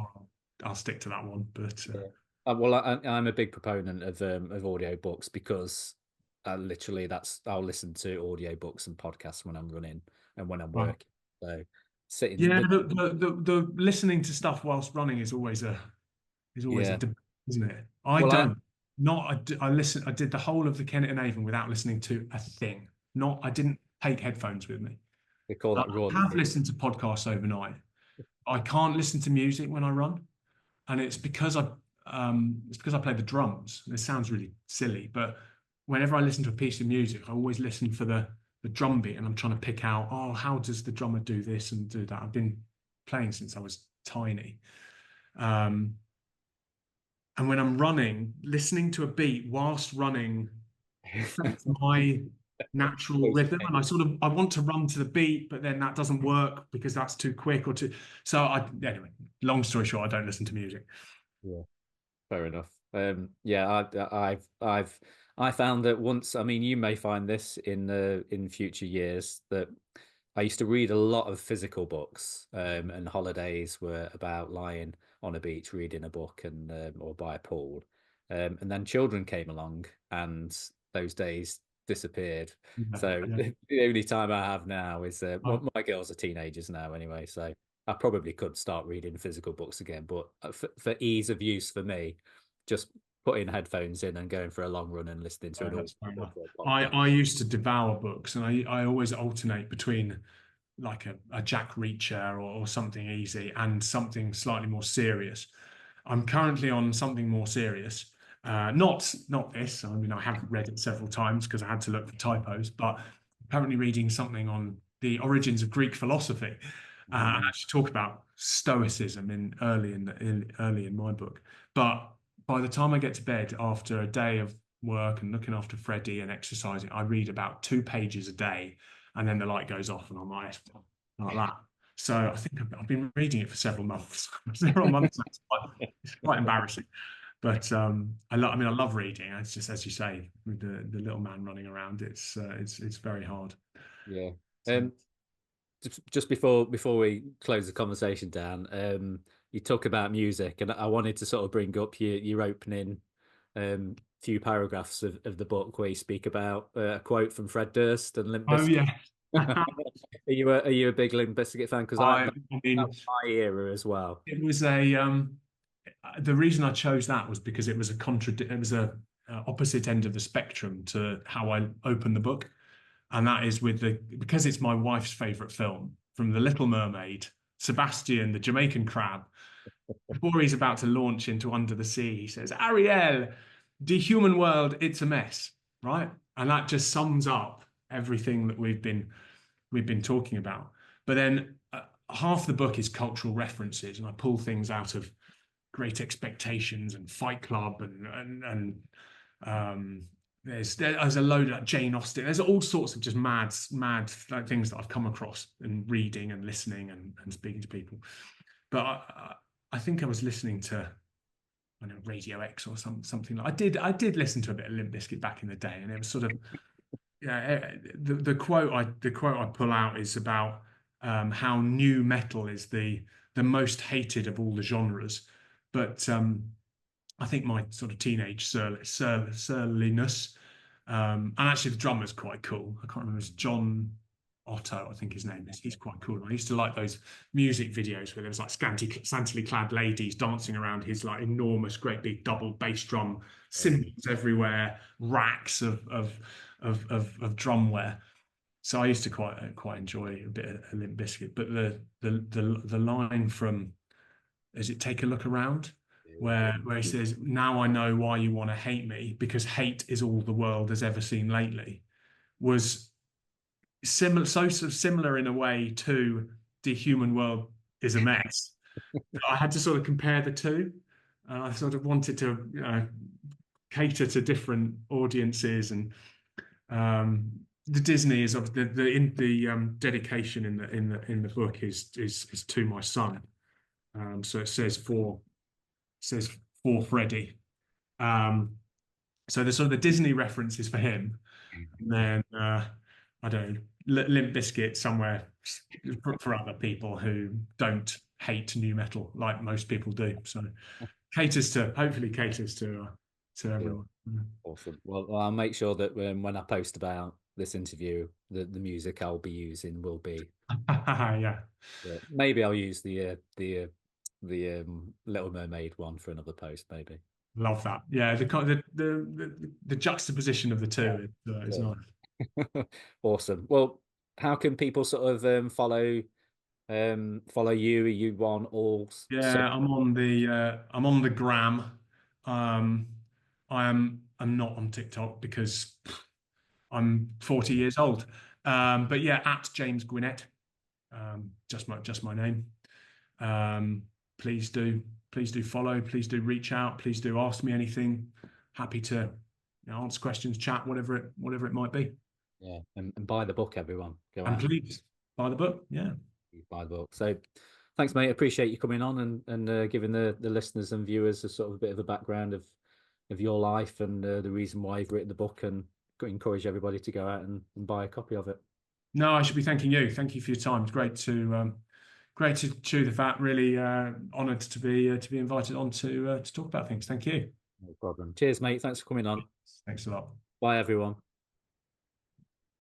I'll stick to that one, but Yeah. Well, I'm a big proponent of audio books because literally I'll listen to audio books and podcasts when I'm running and when I'm well, working. So sitting, yeah, the listening to stuff whilst running is always a yeah. debate, isn't it? I Well, don't. I listen. I did the whole of the Kent and Avon without listening to a thing. I didn't take headphones with me. they call I that raw. have listened to podcasts overnight. I can't listen to music when I run, and it's because I play the drums. This sounds really silly, but whenever I listen to a piece of music, I always listen for the drum beat, and I'm trying to pick out, oh, how does the drummer do this and do that? I've been playing since I was tiny. And when I'm running, listening to a beat whilst running affects my natural rhythm. And I want to run to the beat, but then that doesn't work because that's too quick or too. So anyway, long story short, I don't listen to music. Yeah, fair enough. Yeah, I found that once. I mean, you may find this in future years that I used to read a lot of physical books, and holidays were about lying on a beach reading a book and or by a pool. And then children came along, and those days disappeared. Yeah, So yeah. the only time I have now is I, well, my girls are teenagers now anyway, so I probably could start reading physical books again. But for ease of use for me, just putting headphones in and going for a long run and listening to yeah, an that's fair audiobook enough. or a podcast. I used to devour books, and I always alternate between like a Jack Reacher or something easy and something slightly more serious. I'm currently on something more serious. Not this. I mean, I have read it several times because I had to look for typos, but I'm currently reading something on the origins of Greek philosophy, and actually talk about Stoicism early in my book. But by the time I get to bed after a day of work and looking after Freddie and exercising, I read about 2 pages a day, and then the light goes off, and I'm like that. So I think I've been reading it for several months, several months. It's quite embarrassing, but I mean, I love reading. It's just as you say, with the little man running around, it's very hard. Yeah. So, Just before we close the conversation down, you talk about music, and I wanted to sort of bring up your opening few paragraphs of the book where you speak about a quote from Fred Durst and Limp oh Bizkit. yeah, Are you a big Limp Bizkit fan? Because I that mean, was my era as well. it was a the reason I chose that was because it was it was a opposite end of the spectrum to how I opened the book, and that is with the because it's my wife's favorite film, from The Little Mermaid, Sebastian the Jamaican crab. Before he's about to launch into Under the Sea, he says, "Ariel, the human world, it's a mess," right? And that just sums up everything that we've been talking about. But then half the book is cultural references, and I pull things out of Great Expectations and Fight Club and um, there's a load of like Jane Austen. There's all sorts of just mad like, things that I've come across and reading and listening and speaking to people. But I think I was listening to I don't know Radio X or something like I did listen to a bit of Limp Bizkit back in the day, and it was sort of yeah. The quote I pull out is about how new metal is the most hated of all the genres, but I think my sort of teenage surliness, and actually the drummer's quite cool. I can't remember, it's John Otto, I think his name is. He's quite cool. I used to like those music videos where there was like scantily clad ladies dancing around his like enormous, great big double bass drum, cymbals everywhere, racks of drumware. So I used to quite enjoy a bit of Limp Bizkit. But the line from is it Take a Look Around, where he says, "Now I know why you want to hate me, because hate is all the world has ever seen lately," was similar, so sort of similar in a way to "The human world is a mess." I had to sort of compare the two. I sort of wanted to, cater to different audiences, and the Disney is of the dedication in the book is to my son. So it says for Freddie. Um, so the sort of the Disney references for him, and then I don't know, Limp Bizkit somewhere for other people who don't hate new metal like most people do. So hopefully caters to Yeah, everyone. awesome. Well, I'll make sure that when I post about this interview, the music I'll be using will be. Yeah, Yeah, maybe I'll use the Little Mermaid one for another post, maybe. love that. Yeah, the juxtaposition of the two is nice. Yeah. Awesome. Well, how can people sort of follow you? Are you on all so Yeah, I'm on the gram. Um, I'm not on TikTok because I'm 40 years old. But yeah, at James Gwinnett, just my name. Um, please do please do follow. Please do reach out. Please do ask me anything. Happy to answer questions, chat, whatever it might be. yeah, and buy the book, everyone. Go And out please buy the book. Yeah. and buy the book. So thanks, mate. Appreciate you coming on and giving the listeners and viewers a sort of a bit of a background of your life and the reason why you've written the book, and encourage everybody to go out and buy a copy of it. No, I should be thanking you. Thank you for your time. It's great to chew the fat. Really honoured to be invited on to talk about things. Thank you. No problem. Cheers, mate. Thanks for coming on. Thanks a lot. Bye, everyone.